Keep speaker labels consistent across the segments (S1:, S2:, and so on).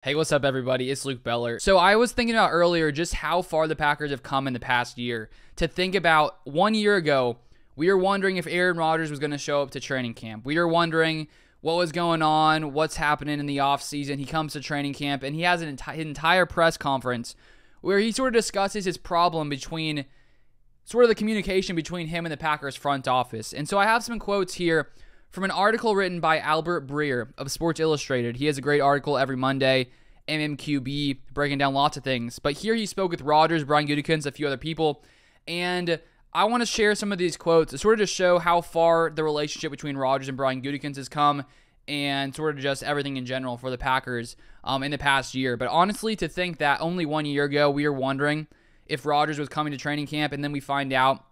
S1: Hey, what's up, everybody? It's Luke Beller. So I was thinking about earlier just how far the Packers have come in the past year. To think about 1 year ago, we were wondering if Aaron Rodgers was going to show up to training camp. We were wondering what was going on, what's happening in the offseason. He comes to training camp, and he has an entire press conference where he sort of discusses his problem between sort of the communication between him and the Packers front office. And so I have some quotes here from an article written by Albert Breer of Sports Illustrated. He has a great article every Monday, MMQB, breaking down lots of things. But here he spoke with Rodgers, Brian Gutekunst, a few other people, and I want to share some of these quotes to sort of just show how far the relationship between Rodgers and Brian Gutekunst has come, and sort of just everything in general for the Packers in the past year. But honestly, to think that only 1 year ago we were wondering if Rodgers was coming to training camp, and then we find out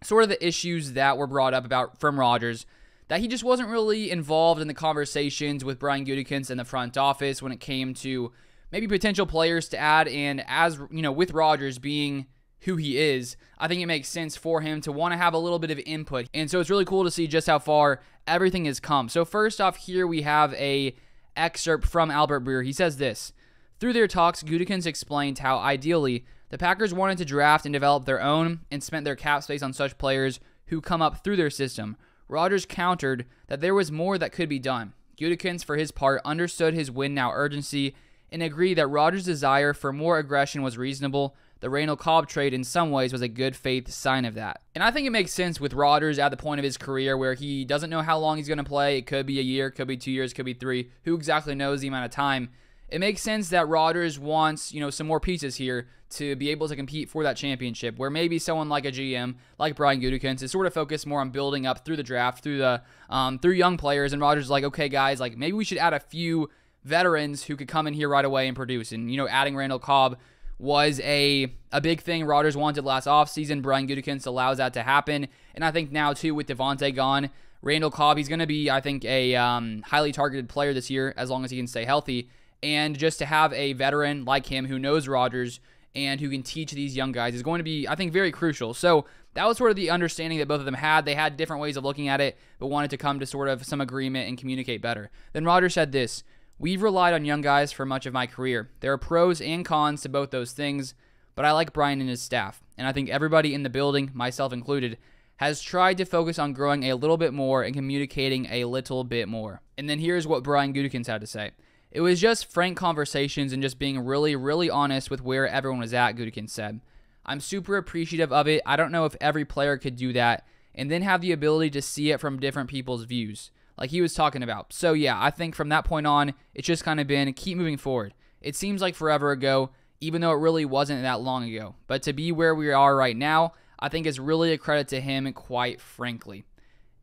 S1: sort of the issues that were brought up from Rodgers, that he just wasn't really involved in the conversations with Brian Gutekunst and the front office when it came to maybe potential players to add. And as you know, with Rodgers being who he is, I think it makes sense for him to want to have a little bit of input. And so it's really cool to see just how far everything has come. So first off, here we have a excerpt from Albert Breer. He says this: "Through their talks, Gutekunst explained how ideally the Packers wanted to draft and develop their own and spent their cap space on such players who come up through their system. Rodgers countered that there was more that could be done. Gutekunst, for his part, understood his win-now urgency and agreed that Rodgers' desire for more aggression was reasonable. The Randall Cobb trade in some ways was a good faith sign of that." And I think it makes sense with Rodgers at the point of his career where he doesn't know how long he's going to play. It could be a year, could be 2 years, could be 3. Who exactly knows the amount of time? It makes sense that Rodgers wants, some more pieces here to be able to compete for that championship, where maybe someone like a GM, like Brian Gutekunst, is sort of focused more on building up through the draft, through young players, and Rodgers is like, okay, guys, like maybe we should add a few veterans who could come in here right away and produce. And, adding Randall Cobb was a big thing Rodgers wanted last offseason. Brian Gutekunst allows that to happen. And I think now, too, with Devontae gone, Randall Cobb, he's going to be, I think, a highly targeted player this year as long as he can stay healthy. And just to have a veteran like him who knows Rodgers and who can teach these young guys is going to be, I think, very crucial. So that was sort of the understanding that both of them had. They had different ways of looking at it, but wanted to come to sort of some agreement and communicate better. Then Rodgers said this: "We've relied on young guys for much of my career. There are pros and cons to both those things, but I like Brian and his staff. And I think everybody in the building, myself included, has tried to focus on growing a little bit more and communicating a little bit more." And then here's what Brian Gutekunst had to say: "It was just frank conversations and just being really, really honest with where everyone was at," Gutekunst said. "I'm super appreciative of it. I don't know if every player could do that and then have the ability to see it from different people's views," like he was talking about. So yeah, I think from that point on, it's just kind of been keep moving forward. It seems like forever ago, even though it really wasn't that long ago. But to be where we are right now, I think is really a credit to him, quite frankly.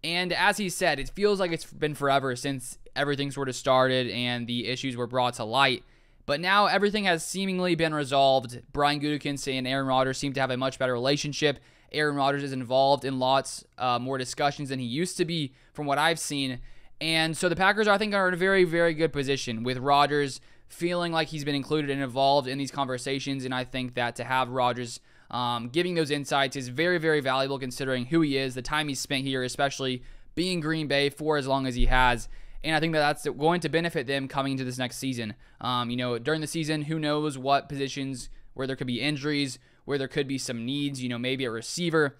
S1: And as he said, it feels like it's been forever since everything sort of started and the issues were brought to light. But now everything has seemingly been resolved. Brian Gutekunst and Aaron Rodgers seem to have a much better relationship. Aaron Rodgers is involved in lots more discussions than he used to be from what I've seen. And so the Packers, I think, are in a very, very good position with Rodgers feeling like he's been included and involved in these conversations. And I think that to have Rodgers giving those insights is very, very valuable considering who he is, the time he's spent here, especially being Green Bay for as long as he has. And I think that that's going to benefit them coming into this next season. During the season, who knows what positions where there could be injuries, where there could be some needs, maybe a receiver.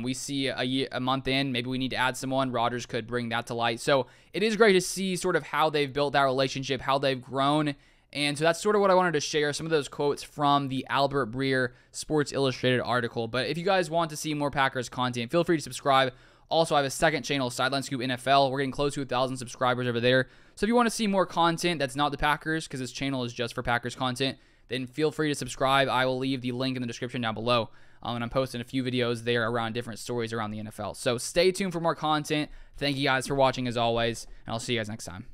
S1: We see a month in, maybe we need to add someone. Rodgers could bring that to light. So it is great to see sort of how they've built that relationship, how they've grown. And so that's sort of what I wanted to share, some of those quotes from the Albert Breer Sports Illustrated article. But if you guys want to see more Packers content, feel free to subscribe. Also, I have a second channel, Sideline Scoop NFL. We're getting close to 1,000 subscribers over there. So if you want to see more content that's not the Packers, because this channel is just for Packers content, then feel free to subscribe. I will leave the link in the description down below. And I'm posting a few videos there around different stories around the NFL. So stay tuned for more content. Thank you guys for watching as always, and I'll see you guys next time.